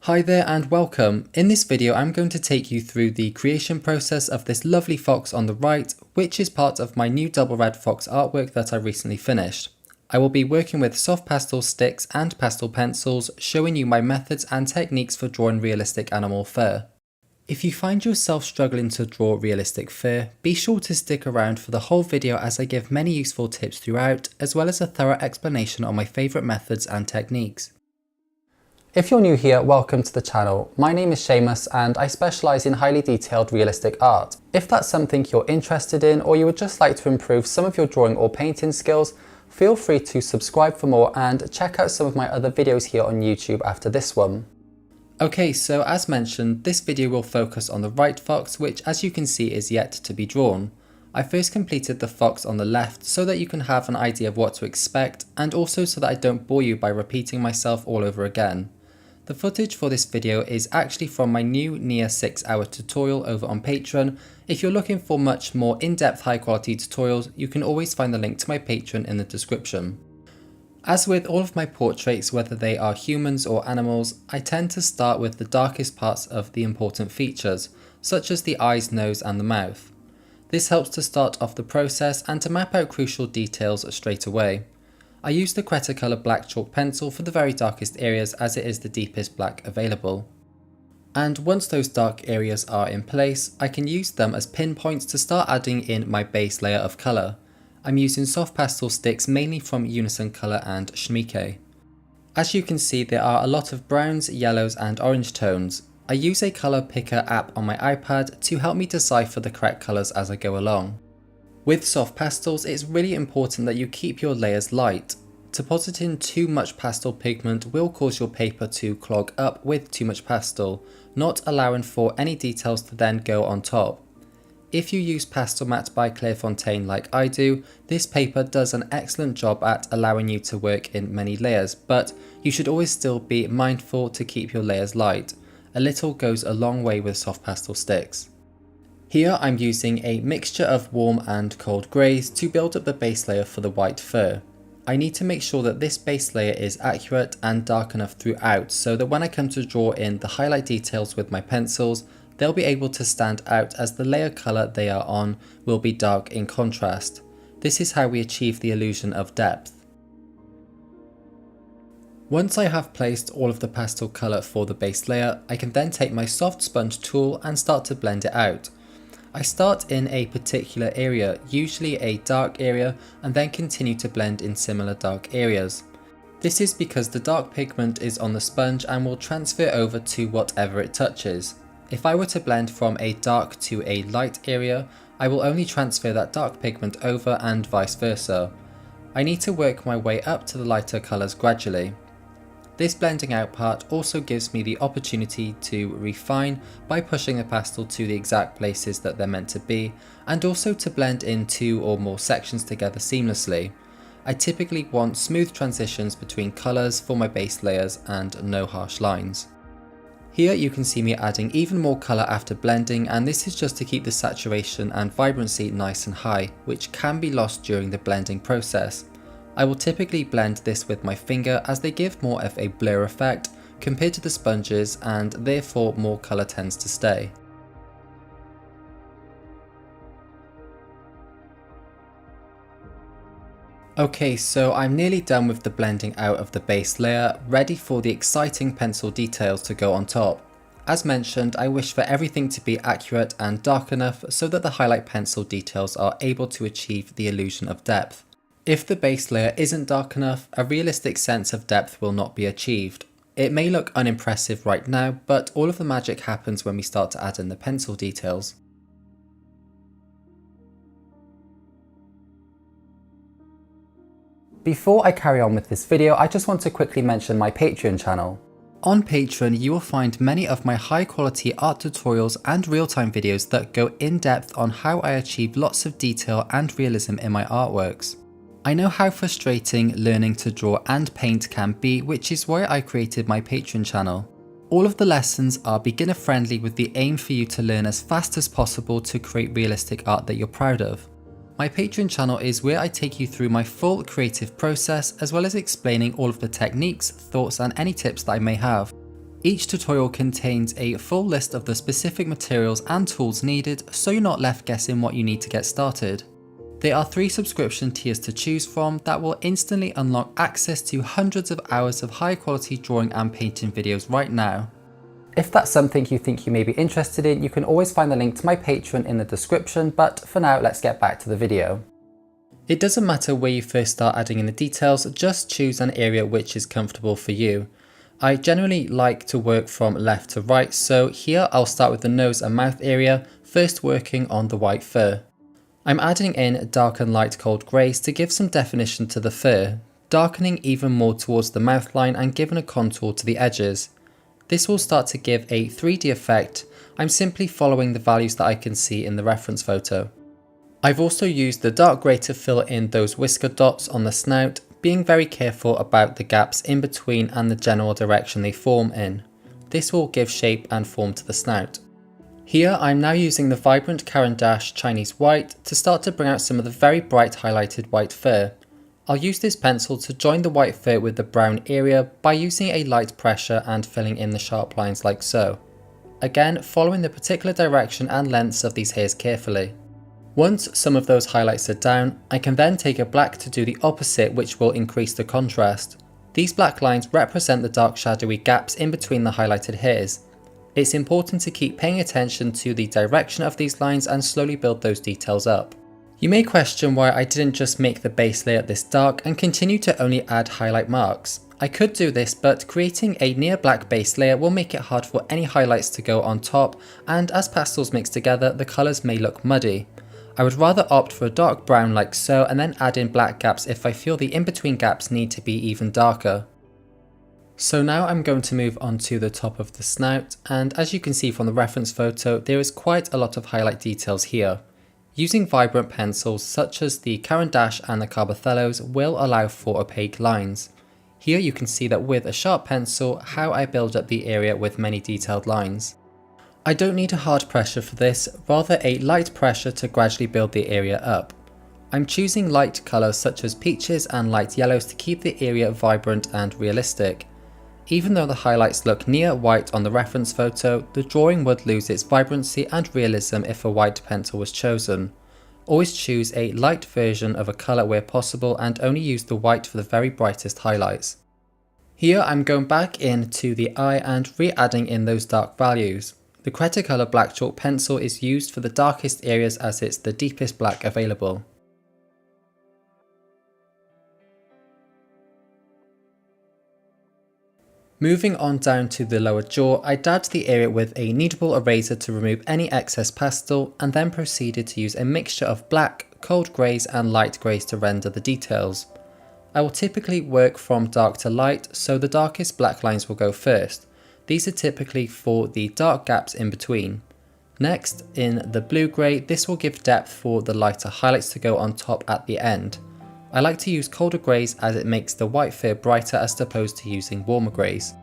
Hi there and welcome. In this video I'm going to take you through the creation process of this lovely fox on the right, which is part of my new double red fox artwork that I recently finished. I will be working with soft pastel sticks and pastel pencils, showing you my methods and techniques for drawing realistic animal fur. If you find yourself struggling to draw realistic fur, be sure to stick around for the whole video as I give many useful tips throughout, as well as a thorough explanation on my favourite methods and techniques. If you're new here, welcome to the channel. My name is Seamus and I specialise in highly detailed realistic art. If that's something you're interested in or you would just like to improve some of your drawing or painting skills, feel free to subscribe for more and check out some of my other videos here on YouTube after this one. Okay, so as mentioned, this video will focus on the right fox, which as you can see is yet to be drawn. I first completed the fox on the left so that you can have an idea of what to expect, and also so that I don't bore you by repeating myself all over again. The footage for this video is actually from my new near 6-hour tutorial over on Patreon. If you're looking for much more in-depth high quality tutorials, you can always find the link to my Patreon in the description. As with all of my portraits, whether they are humans or animals, I tend to start with the darkest parts of the important features, such as the eyes, nose and the mouth. This helps to start off the process and to map out crucial details straight away. I use the Cretacolor black chalk pencil for the very darkest areas as it is the deepest black available. And once those dark areas are in place, I can use them as pinpoints to start adding in my base layer of colour. I'm using soft pastel sticks mainly from Unison Colour and Schmieke. As you can see, there are a lot of browns, yellows and orange tones. I use a colour picker app on my iPad to help me decipher the correct colours as I go along. With soft pastels, it's really important that you keep your layers light. Depositing too much pastel pigment will cause your paper to clog up with too much pastel, not allowing for any details to then go on top. If you use PastelMat by Clairefontaine like I do, this paper does an excellent job at allowing you to work in many layers, but you should always still be mindful to keep your layers light. A little goes a long way with soft pastel sticks. Here I'm using a mixture of warm and cold greys to build up the base layer for the white fur. I need to make sure that this base layer is accurate and dark enough throughout so that when I come to draw in the highlight details with my pencils, they'll be able to stand out as the layer colour they are on will be dark in contrast. This is how we achieve the illusion of depth. Once I have placed all of the pastel colour for the base layer, I can then take my soft sponge tool and start to blend it out. I start in a particular area, usually a dark area, and then continue to blend in similar dark areas. This is because the dark pigment is on the sponge and will transfer over to whatever it touches. If I were to blend from a dark to a light area, I will only transfer that dark pigment over and vice versa. I need to work my way up to the lighter colours gradually. This blending out part also gives me the opportunity to refine by pushing the pastel to the exact places that they're meant to be, and also to blend in two or more sections together seamlessly. I typically want smooth transitions between colours for my base layers and no harsh lines. Here you can see me adding even more colour after blending, and this is just to keep the saturation and vibrancy nice and high, which can be lost during the blending process. I will typically blend this with my finger as they give more of a blur effect compared to the sponges, and therefore more colour tends to stay. Okay, so I'm nearly done with the blending out of the base layer, ready for the exciting pencil details to go on top. As mentioned, I wish for everything to be accurate and dark enough so that the highlight pencil details are able to achieve the illusion of depth. If the base layer isn't dark enough, a realistic sense of depth will not be achieved. It may look unimpressive right now, but all of the magic happens when we start to add in the pencil details. Before I carry on with this video, I just want to quickly mention my Patreon channel. On Patreon, you will find many of my high quality art tutorials and real-time videos that go in depth on how I achieve lots of detail and realism in my artworks. I know how frustrating learning to draw and paint can be, which is why I created my Patreon channel. All of the lessons are beginner friendly with the aim for you to learn as fast as possible to create realistic art that you're proud of. My Patreon channel is where I take you through my full creative process, as well as explaining all of the techniques, thoughts and any tips that I may have. Each tutorial contains a full list of the specific materials and tools needed, so you're not left guessing what you need to get started. There are 3 subscription tiers to choose from that will instantly unlock access to hundreds of hours of high quality drawing and painting videos right now. If that's something you think you may be interested in, you can always find the link to my Patreon in the description, but for now let's get back to the video. It doesn't matter where you first start adding in the details, just choose an area which is comfortable for you. I generally like to work from left to right, so here I'll start with the nose and mouth area, first working on the white fur. I'm adding in dark and light cold greys to give some definition to the fur, darkening even more towards the mouth line and giving a contour to the edges. This will start to give a 3D effect. I'm simply following the values that I can see in the reference photo. I've also used the dark grey to fill in those whisker dots on the snout, being very careful about the gaps in between and the general direction they form in. This will give shape and form to the snout. Here I'm now using the vibrant Caran d'Ache Chinese white to start to bring out some of the very bright highlighted white fur. I'll use this pencil to join the white fur with the brown area by using a light pressure and filling in the sharp lines like so. Again, following the particular direction and lengths of these hairs carefully. Once some of those highlights are down, I can then take a black to do the opposite, which will increase the contrast. These black lines represent the dark shadowy gaps in between the highlighted hairs. It's important to keep paying attention to the direction of these lines and slowly build those details up. You may question why I didn't just make the base layer this dark and continue to only add highlight marks. I could do this, but creating a near black base layer will make it hard for any highlights to go on top, and as pastels mix together, the colours may look muddy. I would rather opt for a dark brown like so and then add in black gaps if I feel the in-between gaps need to be even darker. So now I'm going to move on to the top of the snout, and as you can see from the reference photo, there is quite a lot of highlight details here. Using vibrant pencils such as the Caran d'Ache and the Carbothellos will allow for opaque lines. Here you can see that with a sharp pencil how I build up the area with many detailed lines. I don't need a hard pressure for this, rather a light pressure to gradually build the area up. I'm choosing light colours such as peaches and light yellows to keep the area vibrant and realistic. Even though the highlights look near white on the reference photo, the drawing would lose its vibrancy and realism if a white pencil was chosen. Always choose a light version of a colour where possible and only use the white for the very brightest highlights. Here I'm going back into the eye and re-adding in those dark values. The Cretacolor black chalk pencil is used for the darkest areas as it's the deepest black available. Moving on down to the lower jaw, I dabbed the area with a kneadable eraser to remove any excess pastel and then proceeded to use a mixture of black, cold greys and light greys to render the details. I will typically work from dark to light, so the darkest black lines will go first. These are typically for the dark gaps in between. Next, in the blue grey, this will give depth for the lighter highlights to go on top at the end. I like to use colder greys as it makes the white fur brighter as opposed to using warmer greys.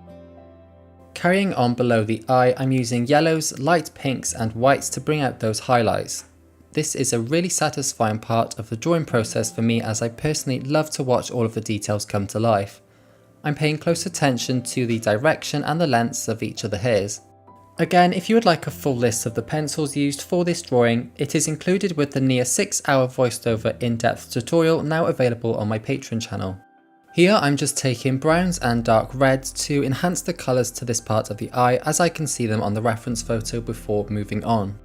Carrying on below the eye, I'm using yellows, light pinks and whites to bring out those highlights. This is a really satisfying part of the drawing process for me as I personally love to watch all of the details come to life. I'm paying close attention to the direction and the lengths of each of the hairs. Again, if you would like a full list of the pencils used for this drawing, it is included with the near 6-hour voiced over in-depth tutorial now available on my Patreon channel. Here I'm just taking browns and dark reds to enhance the colours to this part of the eye as I can see them on the reference photo before moving on.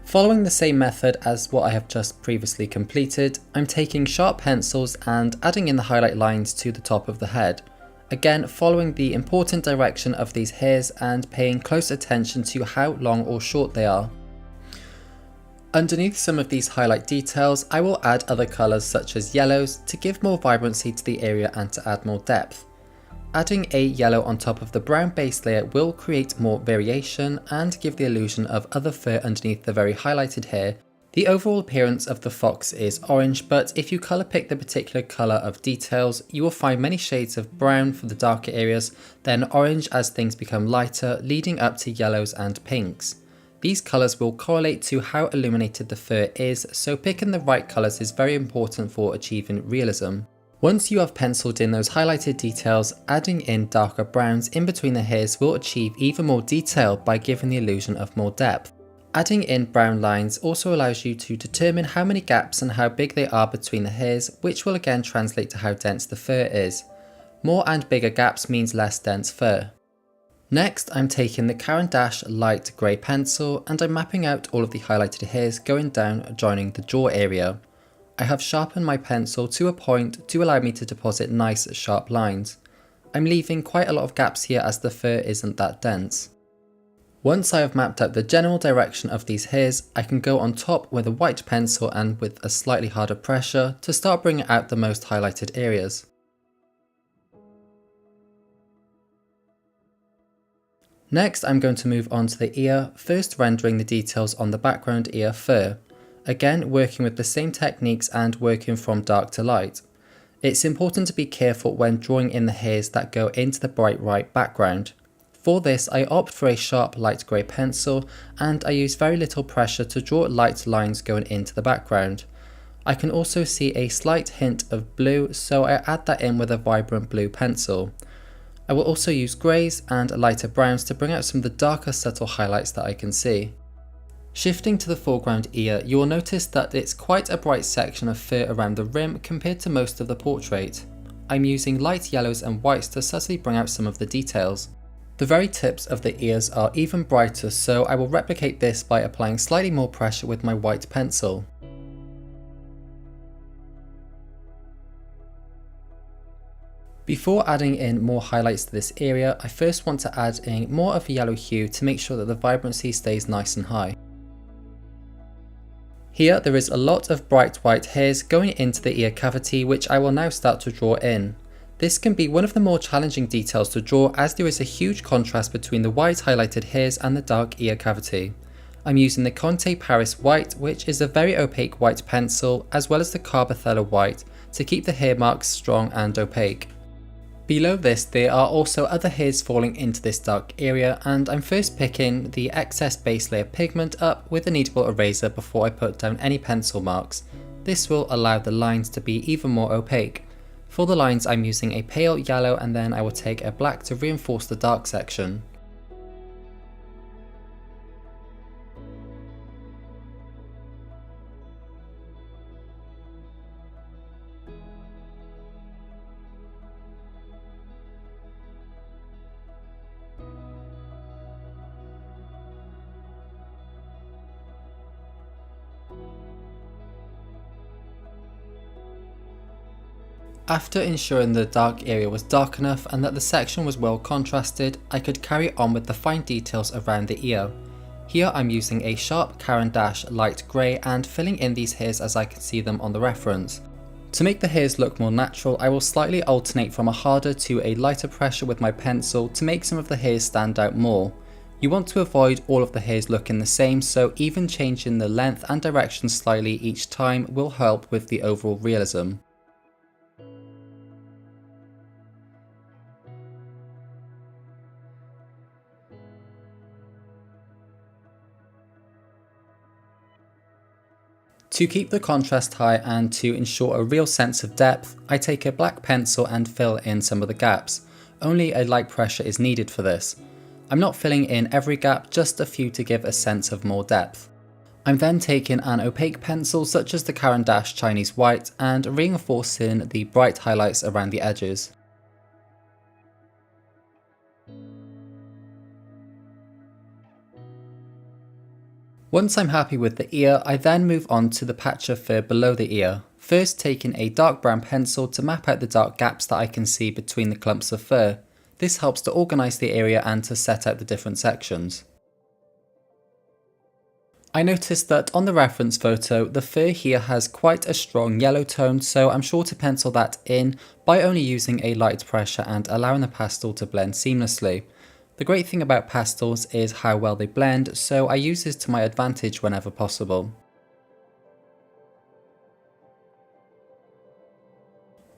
Following the same method as what I have just previously completed, I'm taking sharp pencils and adding in the highlight lines to the top of the head. Again, following the important direction of these hairs and paying close attention to how long or short they are. Underneath some of these highlight details, I will add other colours such as yellows to give more vibrancy to the area and to add more depth. Adding a yellow on top of the brown base layer will create more variation and give the illusion of other fur underneath the very highlighted hair. The overall appearance of the fox is orange, but if you colour pick the particular colour of details, you will find many shades of brown for the darker areas, then orange as things become lighter, leading up to yellows and pinks. These colours will correlate to how illuminated the fur is, so picking the right colours is very important for achieving realism. Once you have penciled in those highlighted details, adding in darker browns in between the hairs will achieve even more detail by giving the illusion of more depth. Adding in brown lines also allows you to determine how many gaps and how big they are between the hairs, which will again translate to how dense the fur is. More and bigger gaps means less dense fur. Next, I'm taking the Caran d'Ache light grey pencil and I'm mapping out all of the highlighted hairs going down, joining the jaw area. I have sharpened my pencil to a point to allow me to deposit nice sharp lines. I'm leaving quite a lot of gaps here as the fur isn't that dense. Once I have mapped out the general direction of these hairs, I can go on top with a white pencil and with a slightly harder pressure to start bringing out the most highlighted areas. Next, I'm going to move on to the ear, first rendering the details on the background ear fur. Again, working with the same techniques and working from dark to light. It's important to be careful when drawing in the hairs that go into the bright white background. For this, I opt for a sharp light grey pencil and I use very little pressure to draw light lines going into the background. I can also see a slight hint of blue, so I add that in with a vibrant blue pencil. I will also use greys and lighter browns to bring out some of the darker subtle highlights that I can see. Shifting to the foreground ear, you will notice that it's quite a bright section of fur around the rim compared to most of the portrait. I'm using light yellows and whites to subtly bring out some of the details. The very tips of the ears are even brighter, so I will replicate this by applying slightly more pressure with my white pencil. Before adding in more highlights to this area, I first want to add in more of a yellow hue to make sure that the vibrancy stays nice and high. Here there is a lot of bright white hairs going into the ear cavity, which I will now start to draw in. This can be one of the more challenging details to draw as there is a huge contrast between the white highlighted hairs and the dark ear cavity. I'm using the Conte Paris White, which is a very opaque white pencil, as well as the Carbothello White to keep the hair marks strong and opaque. Below this there are also other hairs falling into this dark area, and I'm first picking the excess base layer pigment up with a kneadable eraser before I put down any pencil marks. This will allow the lines to be even more opaque. For the lines I'm using a pale yellow and then I will take a black to reinforce the dark section. After ensuring the dark area was dark enough and that the section was well contrasted, I could carry on with the fine details around the ear. Here I'm using a sharp Caran d'Ache light grey and filling in these hairs as I can see them on the reference. To make the hairs look more natural, I will slightly alternate from a harder to a lighter pressure with my pencil to make some of the hairs stand out more. You want to avoid all of the hairs looking the same, so even changing the length and direction slightly each time will help with the overall realism. To keep the contrast high and to ensure a real sense of depth, I take a black pencil and fill in some of the gaps. Only a light pressure is needed for this. I'm not filling in every gap, just a few to give a sense of more depth. I'm then taking an opaque pencil such as the Caran d'Ache Chinese White and reinforcing the bright highlights around the edges. Once I'm happy with the ear, I then move on to the patch of fur below the ear, first taking a dark brown pencil to map out the dark gaps that I can see between the clumps of fur. This helps to organise the area and to set out the different sections. I noticed that on the reference photo, the fur here has quite a strong yellow tone, so I'm sure to pencil that in by only using a light pressure and allowing the pastel to blend seamlessly. The great thing about pastels is how well they blend, so I use this to my advantage whenever possible.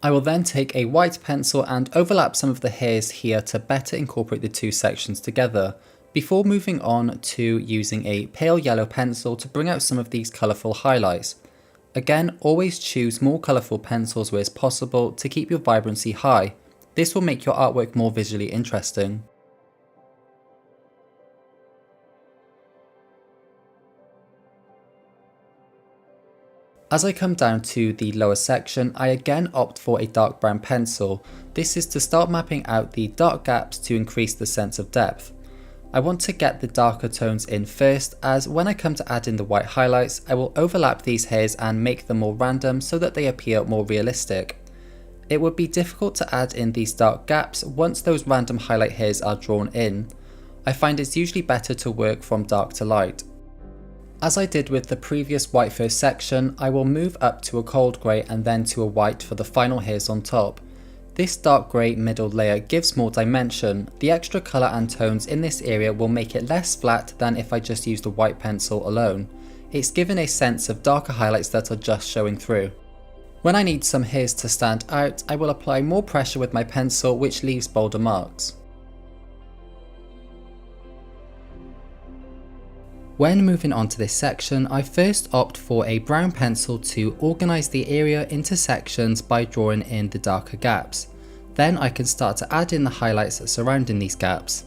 I will then take a white pencil and overlap some of the hairs here to better incorporate the two sections together, before moving on to using a pale yellow pencil to bring out some of these colourful highlights. Again, always choose more colourful pencils where it's possible to keep your vibrancy high. This will make your artwork more visually interesting. As I come down to the lower section, I again opt for a dark brown pencil. This is to start mapping out the dark gaps to increase the sense of depth. I want to get the darker tones in first, as when I come to add in the white highlights, I will overlap these hairs and make them more random so that they appear more realistic. It would be difficult to add in these dark gaps once those random highlight hairs are drawn in. I find it's usually better to work from dark to light. As I did with the previous white first section, I will move up to a cold grey and then to a white for the final hairs on top. This dark grey middle layer gives more dimension. The extra colour and tones in this area will make it less flat than if I just used a white pencil alone. It's given a sense of darker highlights that are just showing through. When I need some hairs to stand out, I will apply more pressure with my pencil, which leaves bolder marks. When moving on to this section, I first opt for a brown pencil to organise the area into sections by drawing in the darker gaps. Then I can start to add in the highlights surrounding these gaps.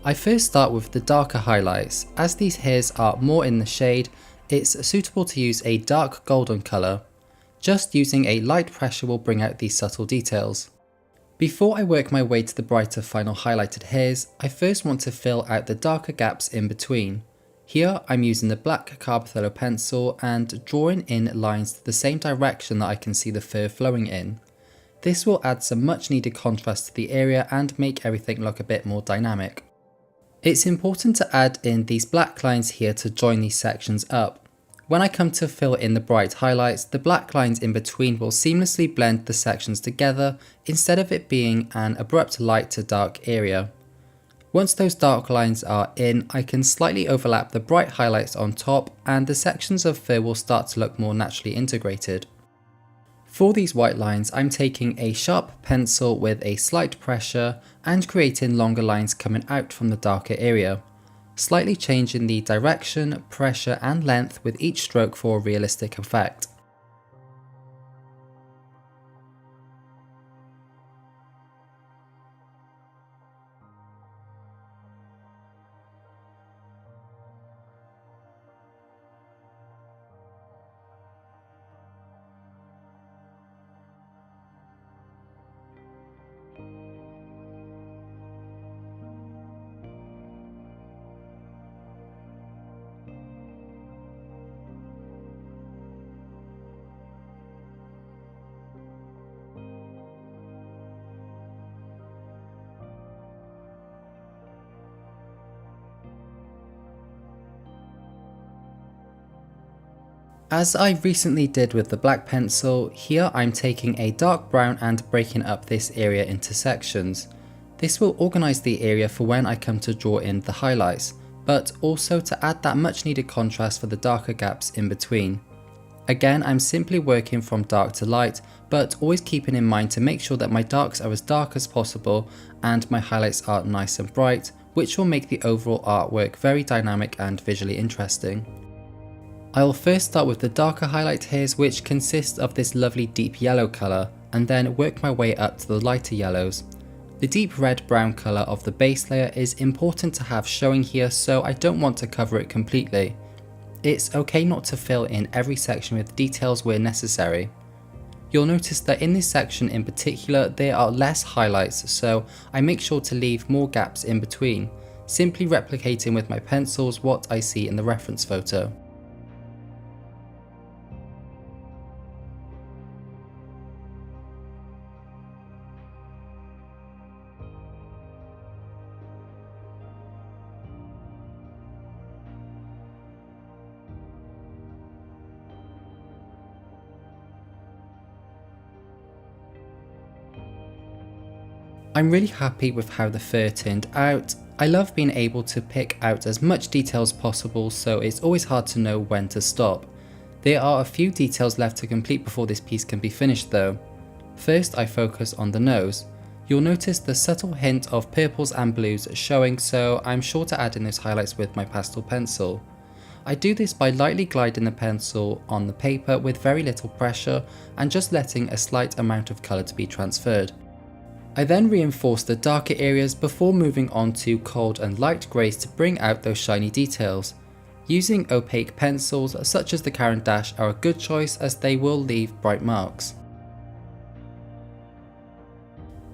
I first start with the darker highlights. As these hairs are more in the shade, it's suitable to use a dark golden colour. Just using a light pressure will bring out these subtle details. Before I work my way to the brighter final highlighted hairs, I first want to fill out the darker gaps in between. Here I'm using the black Carbothello pencil and drawing in lines to the same direction that I can see the fur flowing in. This will add some much needed contrast to the area and make everything look a bit more dynamic. It's important to add in these black lines here to join these sections up. When I come to fill in the bright highlights, the black lines in between will seamlessly blend the sections together instead of it being an abrupt light to dark area. Once those dark lines are in, I can slightly overlap the bright highlights on top and the sections of fur will start to look more naturally integrated. For these white lines, I'm taking a sharp pencil with a slight pressure and creating longer lines coming out from the darker area, slightly changing the direction, pressure and length with each stroke for a realistic effect. As I recently did with the black pencil, here I'm taking a dark brown and breaking up this area into sections. This will organise the area for when I come to draw in the highlights, but also to add that much needed contrast for the darker gaps in between. Again, I'm simply working from dark to light, but always keeping in mind to make sure that my darks are as dark as possible and my highlights are nice and bright, which will make the overall artwork very dynamic and visually interesting. I will first start with the darker highlight hairs, which consist of this lovely deep yellow colour, and then work my way up to the lighter yellows. The deep red-brown colour of the base layer is important to have showing here, so I don't want to cover it completely. It's okay not to fill in every section with details where necessary. You'll notice that in this section in particular there are less highlights, so I make sure to leave more gaps in between, simply replicating with my pencils what I see in the reference photo. I'm really happy with how the fur turned out. I love being able to pick out as much detail as possible, so it's always hard to know when to stop. There are a few details left to complete before this piece can be finished though. First I focus on the nose. You'll notice the subtle hint of purples and blues showing, so I'm sure to add in those highlights with my pastel pencil. I do this by lightly gliding the pencil on the paper with very little pressure and just letting a slight amount of colour to be transferred. I then reinforce the darker areas before moving on to cold and light greys to bring out those shiny details. Using opaque pencils such as the Caran d'Ache are a good choice as they will leave bright marks.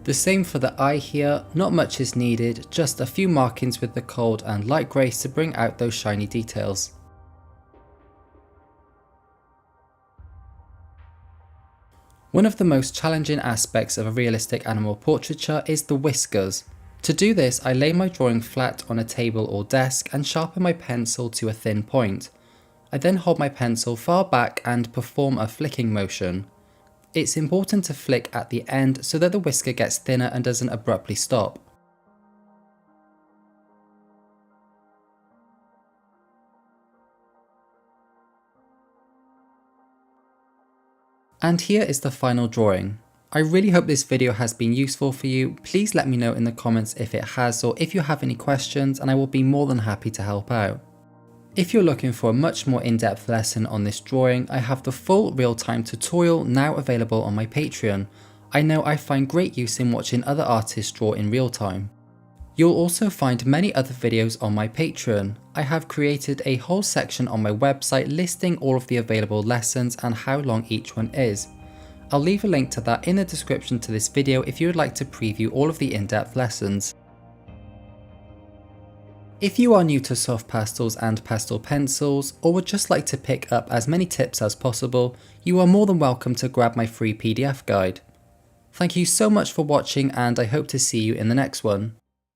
The same for the eye here, not much is needed, just a few markings with the cold and light greys to bring out those shiny details. One of the most challenging aspects of a realistic animal portraiture is the whiskers. To do this, I lay my drawing flat on a table or desk and sharpen my pencil to a thin point. I then hold my pencil far back and perform a flicking motion. It's important to flick at the end so that the whisker gets thinner and doesn't abruptly stop. And here is the final drawing. I really hope this video has been useful for you. Please let me know in the comments if it has or if you have any questions, and I will be more than happy to help out. If you're looking for a much more in-depth lesson on this drawing, I have the full real-time tutorial now available on my Patreon. I know I find great use in watching other artists draw in real time. You'll also find many other videos on my Patreon. I have created a whole section on my website listing all of the available lessons and how long each one is. I'll leave a link to that in the description to this video if you would like to preview all of the in-depth lessons. If you are new to soft pastels and pastel pencils, or would just like to pick up as many tips as possible, you are more than welcome to grab my free PDF guide. Thank you so much for watching, and I hope to see you in the next one.